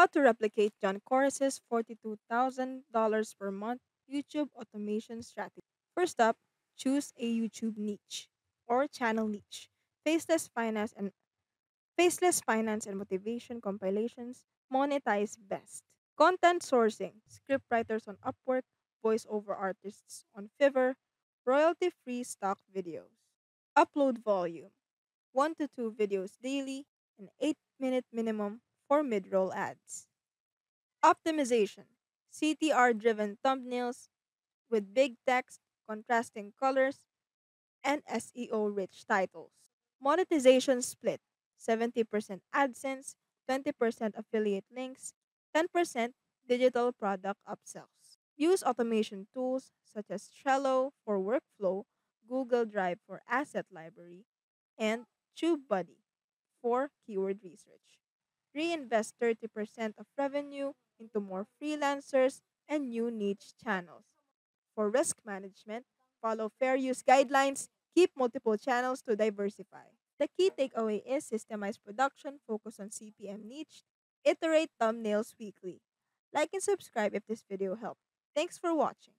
How to replicate John Corris's $42,000 per month YouTube automation strategy. First up, choose a YouTube niche or channel niche. Faceless finance and Faceless finance and motivation compilations monetize best. Content sourcing, scriptwriters on Upwork, voiceover artists on Fiverr, royalty-free stock videos. Upload volume, 1 to 2 videos daily, an 8-minute minimum for mid-roll ads. Optimization, CTR-driven thumbnails with big text, contrasting colors, and SEO-rich titles. Monetization split, 70% AdSense, 20% affiliate links, 10% digital product upsells. Use automation tools such as Trello for workflow, Google Drive for asset library, and TubeBuddy for keyword research. Reinvest 30% of revenue into more freelancers and new niche channels. For risk management, follow fair use guidelines, keep multiple channels to diversify. The key takeaway is systemized production, focus on CPM niche, iterate thumbnails weekly. Like and subscribe if this video helped. Thanks for watching.